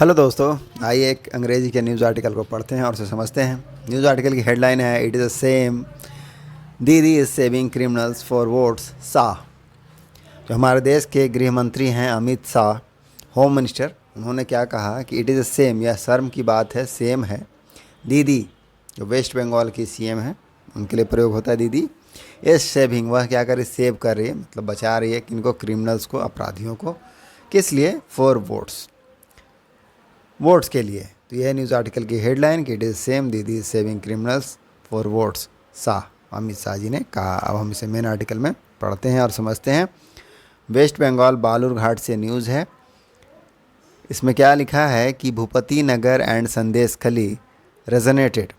Hello दोस्तों, आइए एक अंग्रेजी के न्यूज़ आर्टिकल को पढ़ते हैं और उसे समझते हैं। न्यूज़ आर्टिकल की हेडलाइन है, it is the same Didi is saving criminals for votes Shah. जो हमारे देश के गृह मंत्री हैं अमित शाह, होम मिनिस्टर, उन्होंने क्या कहा कि इट इज़ द सेम, यह शर्म की बात है, सेम है। दीदी जो वेस्ट बंगाल की सीएम है, उनके लिए प्रयोग होता है दीदी। इज सेविंग, वह क्या कर रही, सेव कर रही है, मतलब बचा रही है किनको, क्रिमिनल्स को, अपराधियों को। किस लिए? फॉर वोट्स के लिए। तो यह न्यूज़ आर्टिकल की हेडलाइन कि it is same Didi is saving criminals for votes Shah, Amit Shah ji ने कहा। अब हम इसे मेन आर्टिकल में पढ़ते हैं और समझते हैं। वेस्ट बंगाल बालूरघाट से न्यूज़ है। इसमें क्या लिखा है कि भूपति नगर एंड संदेश खली रेजोनेटेड।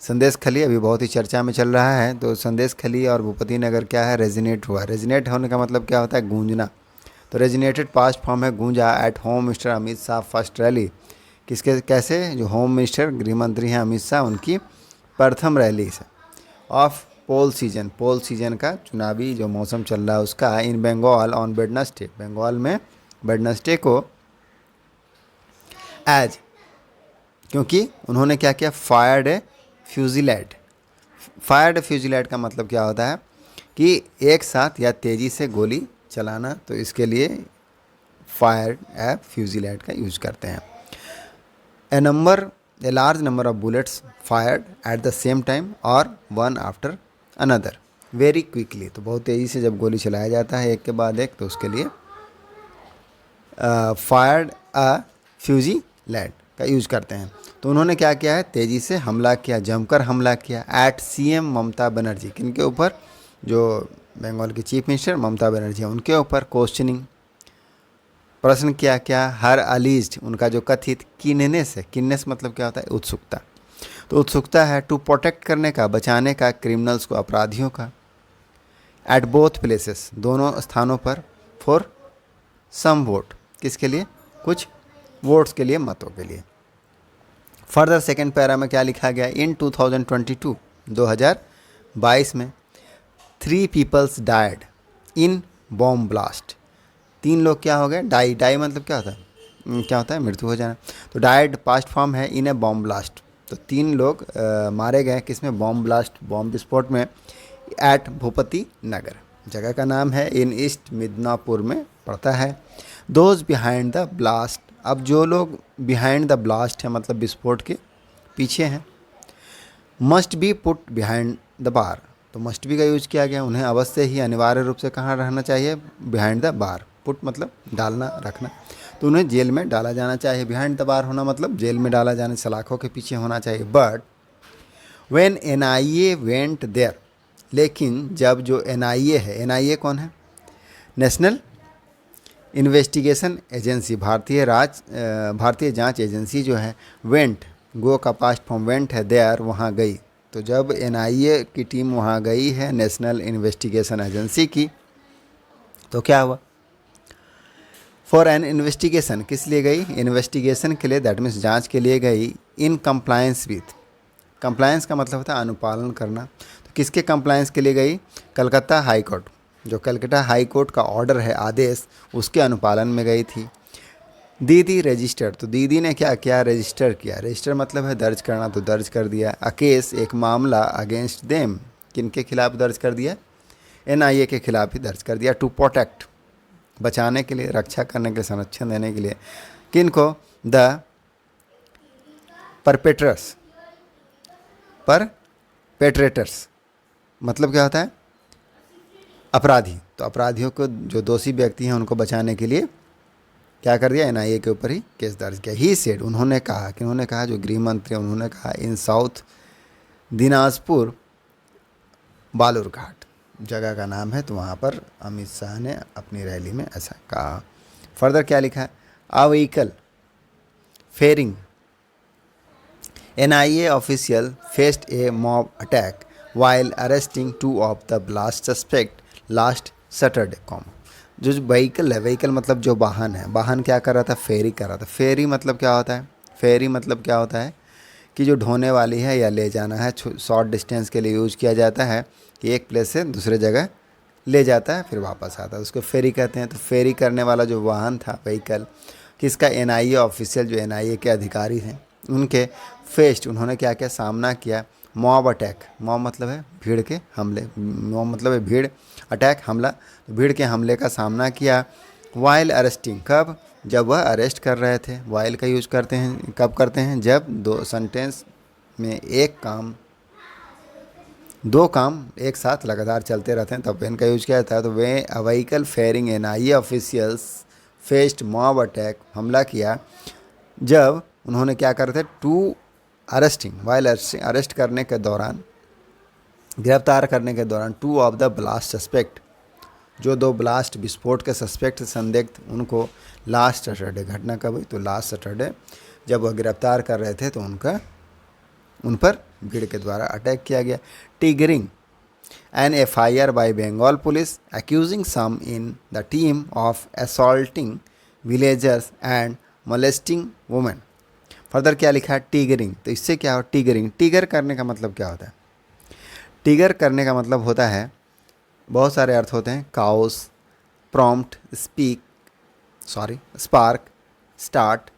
संदेश खली अभी बहुत ही चर्चा में चल रहा है, तो संदेश खली और भूपति नगर क्या है, रेजिनेट हुआ। रेजिनेट होने का मतलब क्या होता है? गूंजना। तो रेजिनेटेड पास्ट फॉर्म है गूंजा at home minister Amit Shah first rally. किसके कैसे? जो होम मिनिस्टर गृह मंत्री हैं अमित शाह, उनकी प्रथम रैली से ऑफ पोल सीजन का चुनावी जो मौसम चल रहा है उसका, इन बंगाल ऑन वेडनेसडे, बंगाल में वेडनेसडे को, एज, क्योंकि उन्होंने क्या किया, फायर्ड ए फ्यूजिलेट। फायर्ड फ्यूजिलेट का मतलब क्या होता है कि एक साथ या तेज़ी से गोली चलाना, तो इसके लिए फायर्ड ए फ्यूजिलेट का यूज करते हैं। A large number of bullets fired at the same time और one after another very quickly. तो बहुत तेज़ी से जब गोली चलाया जाता है एक के बाद एक, तो उसके लिए फायर्ड अ फ्यूजिलेट का यूज करते हैं। तो उन्होंने क्या किया है, तेज़ी से हमला किया, जमकर हमला किया एट सीएम ममता बनर्जी। किनके ऊपर? जो बंगाल की चीफ मिनिस्टर ममता बनर्जी है, उनके ऊपर क्वेश्चनिंग, प्रश्न किया क्या, हर अलीज्ड, उनका जो कथित किन्नेस है, किन्नेस मतलब क्या होता है? उत्सुकता। तो उत्सुकता है टू प्रोटेक्ट करने का, बचाने का, क्रिमिनल्स को, अपराधियों का, एट बोथ प्लेसेस, दोनों स्थानों पर, फॉर सम वोट, किसके लिए? कुछ वोट्स के लिए, मतों के लिए। फर्दर सेकेंड पैरा में क्या लिखा गया, इन 2022 में 3 peoples died in bomb blast. 3 लोग क्या हो गए? डाई मतलब क्या होता है? क्या होता है? मृत्यु हो जाना। तो डाइड पास्ट फॉर्म है इन ए बॉम्ब ब्लास्ट। तो 3 लोग मारे गए किसमें? बॉम्ब ब्लास्ट, बॉम्ब विस्फोट में, एट भूपति नगर, जगह का नाम है, इन ईस्ट मिदनापुर में पड़ता है। दोज बिहाइंड द ब्लास्ट, अब जो लोग बिहाइंड द ब्लास्ट है मतलब विस्फोट के पीछे हैं, must be put behind the bar. तो मस्ट बी का यूज किया गया, उन्हें अवश्य ही अनिवार्य रूप से कहाँ रहना चाहिए? Behind the bar. पुट मतलब डालना, रखना, तो उन्हें जेल में डाला जाना चाहिए। बिहाइंड द बार होना मतलब जेल में डाला जाना, सलाखों के पीछे होना चाहिए। But when NIA went there, लेकिन जब जो एनआईए है, एनआईए कौन है? नेशनल इन्वेस्टिगेशन एजेंसी, भारतीय जांच एजेंसी जो है, वेंट, गो का पास्ट फॉर्म वेंट है, देयर, वहाँ गई। तो जब एनआईए की टीम वहाँ गई है, नेशनल इन्वेस्टिगेशन एजेंसी की, तो क्या हुआ? फॉर एन इन्वेस्टिगेशन, किस लिए गई? इन्वेस्टिगेशन के लिए, दैट मीन्स जांच के लिए गई। इन कंप्लायंस विथ, कंप्लायंस का मतलब होता है अनुपालन करना। तो किसके कंप्लायंस के लिए गई? कलकत्ता हाई कोर्ट, जो कलकत्ता हाई कोर्ट का ऑर्डर है, आदेश, उसके अनुपालन में गई थी। दीदी रजिस्टर, तो दीदी ने क्या किया? रजिस्टर किया। रजिस्टर मतलब है दर्ज करना, तो दर्ज कर दिया। अ केस, एक मामला, अगेंस्ट देम, किनके खिलाफ दर्ज कर दिया? एनआईए के खिलाफ ही दर्ज कर दिया। टू प्रोटेक्ट, बचाने के लिए, रक्षा करने के लिए, संरक्षण देने के लिए। किनको? द परपेट्रस, परपेट्रेटर्स मतलब क्या होता है? अपराधी। तो अपराधियों को, जो दोषी व्यक्ति हैं, उनको बचाने के लिए क्या कर दिया? एनआईए के ऊपर ही केस दर्ज किया। ही सेड, उन्होंने कहा, कि उन्होंने कहा, जो गृह मंत्री, उन्होंने कहा, इन साउथ दिनाजपुर बालूरघाट, जगह का नाम है, तो वहाँ पर अमित शाह ने अपनी रैली में ऐसा कहा। फर्दर क्या लिखा है? A vehicle ferrying NIA official faced a mob attack while arresting 2 of the blast suspect last Saturday. जो व्हीकल है, व्हीकल मतलब जो वाहन है, वाहन क्या कर रहा था? फेरी कर रहा था। फेरी मतलब क्या होता है? फेरी मतलब क्या होता है कि जो ढोने वाली है या ले जाना है, शॉर्ट डिस्टेंस के लिए यूज़ किया जाता है, कि एक प्लेस से दूसरे जगह ले जाता है फिर वापस आता है, उसको फेरी कहते हैं। तो फेरी करने वाला जो वाहन था, व्हीकल, किसका, एनआईए ऑफिशियल, जो एनआईए के अधिकारी हैं उनके फेस्ट, उन्होंने क्या क्या सामना किया, मॉब अटैक, मॉब मतलब है भीड़ के हमले, मॉब मतलब है भीड़, अटैक हमला, तो भीड़ के हमले का सामना किया। वाइल अरेस्टिंग, कब, जब वह अरेस्ट कर रहे थे। वाइल का यूज करते हैं कब करते हैं, जब दो सेंटेंस में दो काम एक साथ लगातार चलते रहते हैं तब वेन का यूज किया जाता है। तो वे a vehicle ferrying NIA officials faced mob attack, हमला किया जब उन्होंने क्या कर रहे थे, टू अरेस्टिंग, वाइल अरेस्ट करने के दौरान, गिरफ्तार करने के दौरान, two of the blast suspect, जो दो ब्लास्ट विस्फोट के सस्पेक्ट संदिग्ध, उनको लास्ट सैटरडे, घटना कब हुई, तो लास्ट सैटरडे जब वह गिरफ्तार कर रहे थे तो उन पर भीड़ के द्वारा अटैक किया गया। Triggering, an FIR by Bengal police accusing some in the team of assaulting villagers and molesting women। Further क्या लिखा है, टिगरिंग, तो इससे क्या हो, टिगरिंग, टिगर करने का मतलब क्या होता है, टिगर करने का मतलब होता है, बहुत सारे अर्थ होते हैं, cause, prompt, spark, start,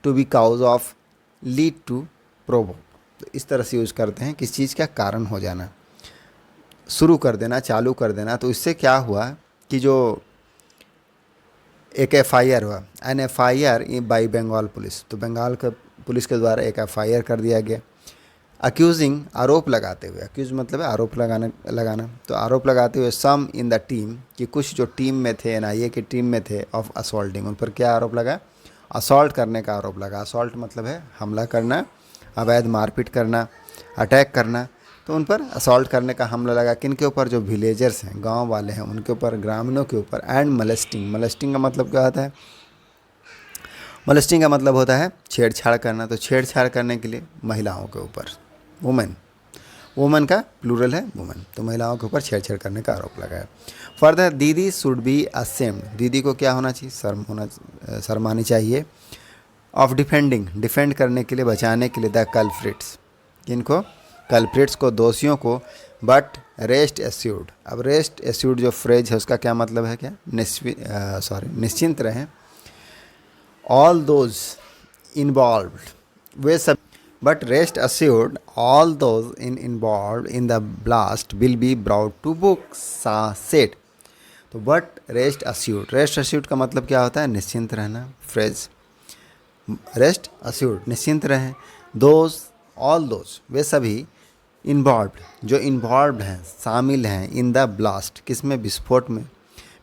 to be cause of, lead to, provoke. तो इस तरह से यूज़ करते हैं, किस चीज़ का कारण हो जाना, शुरू कर देना, चालू कर देना। तो इससे क्या हुआ कि जो एक एफआईआर हुआ, an FIR by Bengal police, तो बंगाल के पुलिस के द्वारा एक एफआईआर कर दिया गया। अक्यूजिंग, आरोप लगाते हुए, अक्यूज मतलब है आरोप लगाना, तो आरोप लगाते हुए, सम इन द टीम, कि कुछ जो टीम में थे, एनआईए की टीम में थे, ऑफ असॉल्टिंग, उन पर क्या आरोप लगा, असॉल्ट करने का आरोप लगा। असॉल्ट मतलब है हमला करना, अवैध मारपीट करना, अटैक करना, तो उन पर असॉल्ट करने का हमला लगा, किन के ऊपर, जो विलेजर्स हैं, गांव वाले हैं, उनके ऊपर, ग्रामीणों के ऊपर। एंड मलेस्टिंग, मलेस्टिंग का मतलब क्या होता है, मलेस्टिंग का मतलब होता है छेड़छाड़ करना, तो छेड़छाड़ करने के लिए महिलाओं के ऊपर, वुमेन का प्लूरल है वुमेन, तो महिलाओं के ऊपर छेड़छाड़ करने का आरोप लगाया। फर्दर, दीदी शुड बी असेम्ड, दीदी को क्या होना चाहिए, शर्मानी चाहिए, ऑफ डिफेंडिंग, डिफेंड करने के लिए, बचाने के लिए, द कल्प्रिट्स, किनको, कल्प्रिट्स को, दोषियों को, बट रेस्ट एस्यूर्ड। अब रेस्ट एस्यूर्ड जो फ्रेज है उसका क्या मतलब है, क्या, निश्चिंत रहें, ऑल दोज इन्वॉल्व्ड, वे सब, but rest assured all those involved in the blast will be brought to book, said. तो बट रेस्ट अश्योर्ड का मतलब क्या होता है, निश्चिंत रहना, फ्रेज, रेस्ट अश्योर्ड, निश्चिंत रहें, दोज, ऑल दोज, वे सभी, इन्वॉल्व्ड, जो इन्वॉल्व्ड हैं, शामिल हैं, इन द ब्लास्ट, किसमें, विस्फोट में,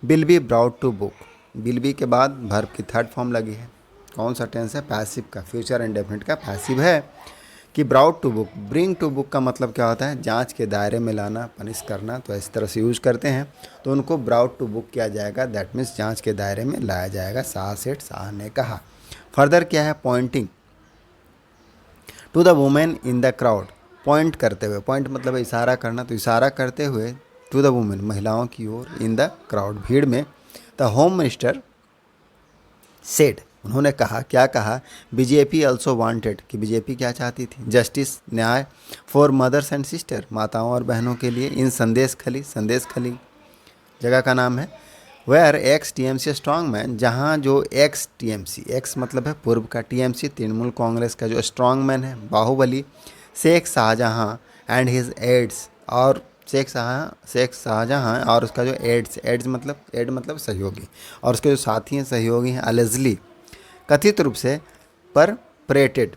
will be brought to book, will be के बाद वर्ब की थर्ड फॉर्म लगी है, कौन सा टेंस है, पैसिव का, फ्यूचर इंडेफिनिट का पैसिव है, कि brought to book, bring to book का मतलब क्या होता है, जांच के दायरे में लाना, पनिश करना, तो इस तरह से यूज़ करते हैं, तो उनको ब्राउट टू बुक किया जाएगा, दैट मीन्स जांच के दायरे में लाया जाएगा, शाह ने कहा। फर्दर क्या है, pointing to the women in the crowd, point करते हुए, पॉइंट मतलब इशारा करना, तो इशारा करते हुए, टू द वुमेन, महिलाओं की ओर, इन द क्राउड, भीड़ में, द होम मिनिस्टर सेड, उन्होंने कहा, क्या कहा, बीजेपी ऑल्सो वांटेड, कि बीजेपी क्या चाहती थी, जस्टिस, न्याय, फॉर मदर्स एंड सिस्टर, माताओं और बहनों के लिए, इन संदेश खली जगह का नाम है, where ex TMC strong man, जहाँ जो एक्स टीएमसी, एक्स मतलब है पूर्व का, टीएमसी तृणमूल कांग्रेस का जो स्ट्रांग मैन है, बाहुबली, Sheikh Shahjahan and his aides, और शेख शाहजहाँ और उसका जो एड्स मतलब सहयोगी, और उसके जो साथी हैं, सहयोगी हैं, अलेजली, कथित रूप से परपरेटेड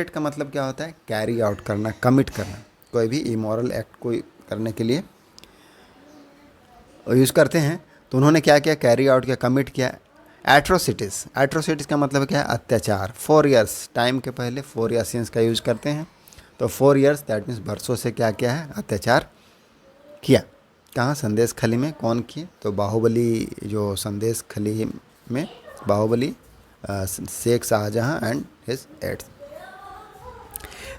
का मतलब क्या होता है, कैरी आउट करना, कमिट करना, कोई भी इमोरल एक्ट कोई करने के लिए यूज़ करते हैं, तो उन्होंने क्या किया, कैरी आउट किया, कमिट किया, एट्रोसिटीज़ का मतलब क्या है, अत्याचार, 4 years, टाइम के पहले 4 years का यूज़ करते हैं, तो 4 years दैट मीन्स वर्षों से क्या किया है, अत्याचार किया, कहाँ, संदेश खली में, कौन किए, तो बाहुबली, जो संदेश खली में बाहुबली, Sheikh Shahjahan and his aides.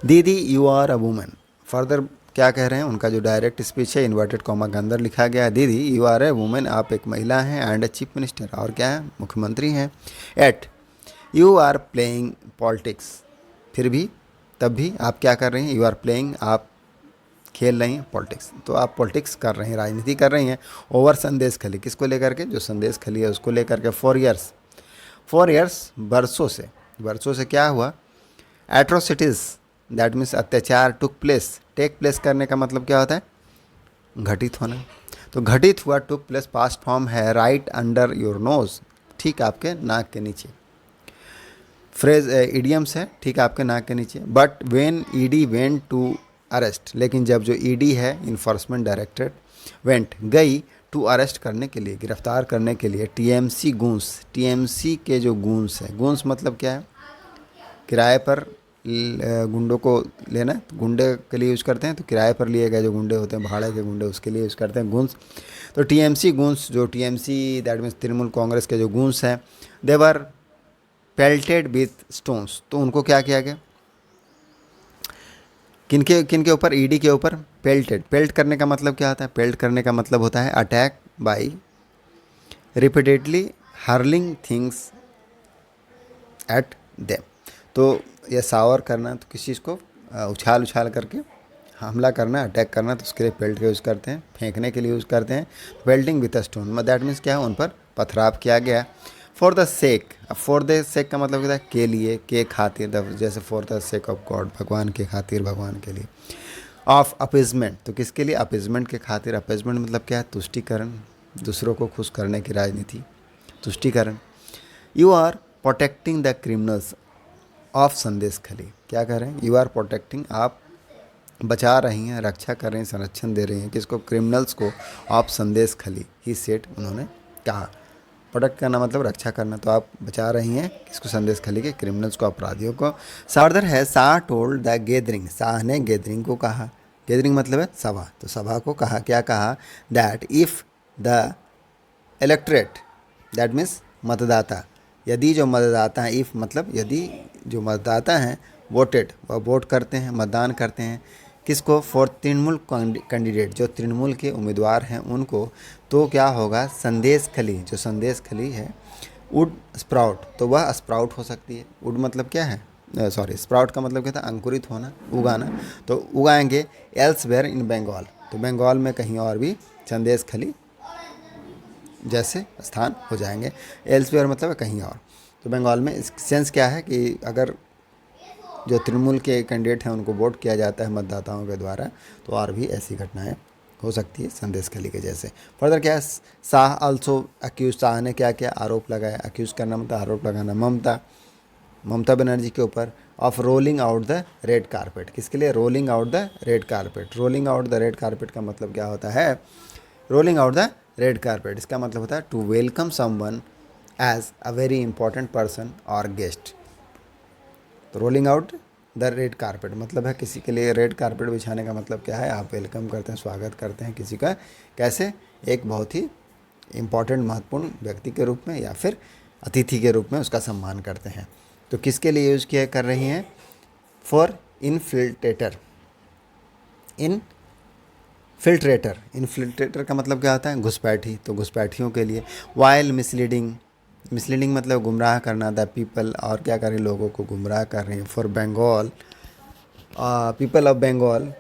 Didi you are a woman, further क्या कह रहे हैं, उनका जो डायरेक्ट स्पीच है, इन्वर्टेड कॉमा के अंदर लिखा गया है, दीदी यू आर ए वुमेन, आप एक महिला हैं, एंड ए चीफ मिनिस्टर, और क्या है, मुख्यमंत्री हैं, at you are playing politics, फिर भी, तब भी आप क्या कर रही हैं, यू आर प्लेइंग, आप खेल रही हैं पॉलिटिक्स, तो आप पॉलिटिक्स कर रही हैं, राजनीति कर रही हैं, ओवर संदेश खली, किसको लेकर के, जो संदेश खली है उसको लेकर के, 4 years, 4 ईयर्स, वर्षों से क्या हुआ, एट्रोसिटीज़ दैट मीन्स अत्याचार टुक प्लेस, टेक प्लेस करने का मतलब क्या होता है, घटित होना। तो घटित हुआ, टुक प्लेस पास्ट फॉर्म है राइट अंडर योर नोज, ठीक आपके नाक के नीचे। फ्रेज इडियम्स है, ठीक आपके नाक के नीचे। But when ED went to arrest, लेकिन जब जो ईडी है इन्फोर्समेंट डायरेक्टरेट वेंट गई टू अरेस्ट करने के लिए, गिरफ्तार करने के लिए टीएमसी गूंस, टीएमसी के जो गूंस है, गूंस मतलब क्या है, किराए पर गुंडों को लेना, गुंडे के लिए यूज़ करते हैं, तो किराए पर लिए गए जो गुंडे होते हैं, भाड़े के गुंडे, उसके लिए यूज़ करते हैं गूंस। तो टीएमसी गूंस, जो TMC that means Trinamool Congress के जो गूंस हैं, देवर पेल्टेड विथ स्टोन्स, तो उनको क्या किया गया, किनके ऊपर, ईडी के ऊपर पेल्टेड। पेल्ट करने का मतलब क्या होता है, पेल्ट करने का मतलब होता है attack by repeatedly hurling things at them. तो ये सावर करना, तो किसी चीज़ को उछाल करके हमला करना, अटैक करना, तो उसके लिए पेल्ट का यूज़ करते हैं, फेंकने के लिए यूज़ करते हैं। Pelting with a stone that means क्या है, उन पर पथराव किया गया। फॉर द सेक, अब फॉर द सेक का मतलब होता है के लिए, के खातिर, जैसे for the sake of God, भगवान के खातिर, भगवान के लिए। ऑफ अपीजमेंट, तो किसके लिए, अपीजमेंट के खातिर। अपीजमेंट मतलब क्या है, तुष्टिकरण, दूसरों को खुश करने की राजनीति, तुष्टिकरण। You are protecting the criminals of Sandeshkhali, क्या कह रहे हैं, यू आर प्रोटेक्टिंग, आप बचा रही हैं, रक्षा कर रही हैं, संरक्षण दे रही हैं किसको, क्रिमिनल्स को, ऑफ संदेश खली, ही सेट, उन्होंने कहा। प्रोटेक्ट करना मतलब रक्षा करना, तो आप बचा रही हैं किसको, संदेश खली के, क्रिमिनल्स को, अपराधियों को। फर्दर है, Shah told the gathering, Shah ने गैदरिंग को कहा, गैदरिंग मतलब है सभा, तो सभा को कहा, क्या कहा, that if the electorate that means मतदाता, यदि जो मतदाता हैं, इफ़ मतलब यदि जो मतदाता हैं, वोटेड, वह वोट करते हैं, मतदान करते हैं किसको, फॉर तृणमूल कैंडिडेट, जो तृणमूल के उम्मीदवार हैं उनको, तो क्या होगा, संदेश खली, जो संदेश खली है, वुड स्प्राउट, तो वह स्प्राउट हो सकती है। वुड मतलब क्या है, सॉरी, स्प्राउट का मतलब क्या था, अंकुरित होना, उगाना, तो उगाएंगे एल्सवेयर इन बंगाल, तो बंगाल में कहीं और भी संदेश खली जैसे स्थान हो जाएंगे। एल्सवेयर मतलब कहीं और, तो बंगाल में इस सेंस क्या है कि अगर जो तृणमूल के कैंडिडेट हैं उनको वोट किया जाता है मतदाताओं के द्वारा, तो और भी ऐसी घटनाएं हो सकती है संदेश खली के जैसे। फर्दर क्या है, शाह आल्सो अक्यूज, शाह ने क्या किया, आरोप लगाया, अक्यूज करना मतलब आरोप लगाना, ममता बनर्जी के ऊपर, of rolling out the red carpet, किसके लिए, rolling out the red carpet. Rolling out the red carpet का मतलब क्या होता है, rolling out the red carpet, इसका मतलब होता है to welcome someone as a very important person और गेस्ट। तो rolling out the red carpet मतलब है किसी के लिए रेड कारपेट बिछाने का मतलब क्या है, आप वेलकम करते हैं, स्वागत करते हैं किसी का, कैसे, एक बहुत ही इम्पॉर्टेंट महत्वपूर्ण व्यक्ति के रूप में या फिर अतिथि के रूप में उसका सम्मान करते हैं। तो किसके लिए यूज़ किया कर रही हैं, फॉर इनफिल्ट्रेटर, इनफिल्ट्रेटर का मतलब क्या होता है, घुसपैठी, तो घुसपैठियों के लिए। वाइल मिसलीडिंग, मिसलीडिंग मतलब गुमराह करना, द पीपल, और क्या कर रहे हैं, लोगों को गुमराह कर रहे हैं, for Bengal, people of Bengal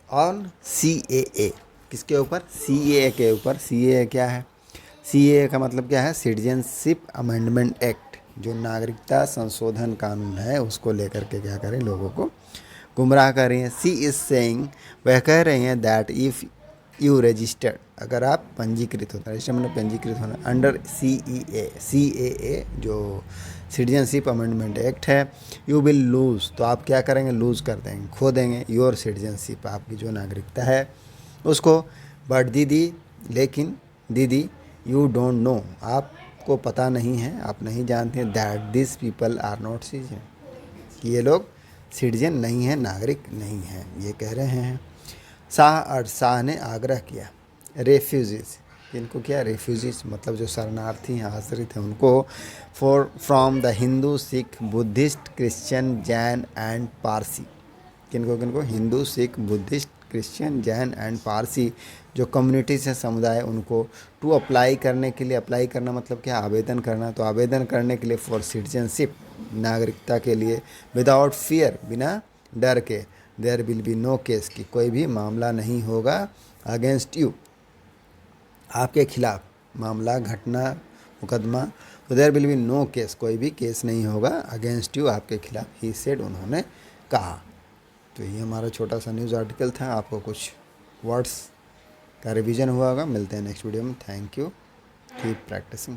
on CAA, किसके ऊपर, CAA के ऊपर। CAA क्या है, CAA का मतलब क्या है, सिटीजनशिप अमेंडमेंट एक्ट, जो नागरिकता संशोधन कानून है उसको लेकर के क्या करें, लोगों को गुमराह कर रही हैं। सी इज सेइंग, वह कह रही हैं, दैट इफ़ यू रजिस्टर्ड, अगर आप पंजीकृत होता है, रजिस्टर मतलब पंजीकृत होना, अंडर CAA जो सिटीजनशिप अमेंडमेंट एक्ट है, यू विल लूज़, तो आप क्या करेंगे, लूज़ कर देंगे, खो देंगे, योर सिटीजनशिप, आपकी जो नागरिकता है उसको। बट दीदी, लेकिन दीदी, यू डोंट नो, आपको पता नहीं है, आप नहीं जानते हैं, that this people are not citizen, कि ये लोग सिटीजन नहीं हैं, नागरिक नहीं हैं, ये कह रहे हैं। शाह ने आग्रह किया, रेफ्यूजीज, इनको क्या, रेफ्यूजीज मतलब जो शरणार्थी हैं, आश्रित हैं, उनको, from the Hindu, Sikh, Buddhist, Christian, Jain and Parsi, किनको, Hindu, Sikh, Buddhist, Christian, Jain and Parsi जो कम्युनिटीज हैं, समुदाय, उनको टू अप्लाई करने के लिए, अप्लाई करना मतलब क्या, आवेदन करना, तो आवेदन करने के लिए फॉर सिटीजनशिप, नागरिकता के लिए, विदाउट फियर, बिना डर के, there will be no case, की कोई भी मामला नहीं होगा, अगेंस्ट यू, आपके खिलाफ मामला, घटना, मुकदमा तो there will be no case, कोई भी केस नहीं होगा अगेंस्ट यू, आपके खिलाफ, ही सेड, उन्होंने कहा। तो ये हमारा छोटा सा न्यूज़ आर्टिकल था, आपको कुछ वर्ड्स का रिवीजन हुआ होगा। मिलते हैं नेक्स्ट वीडियो में। Thank you, keep practising.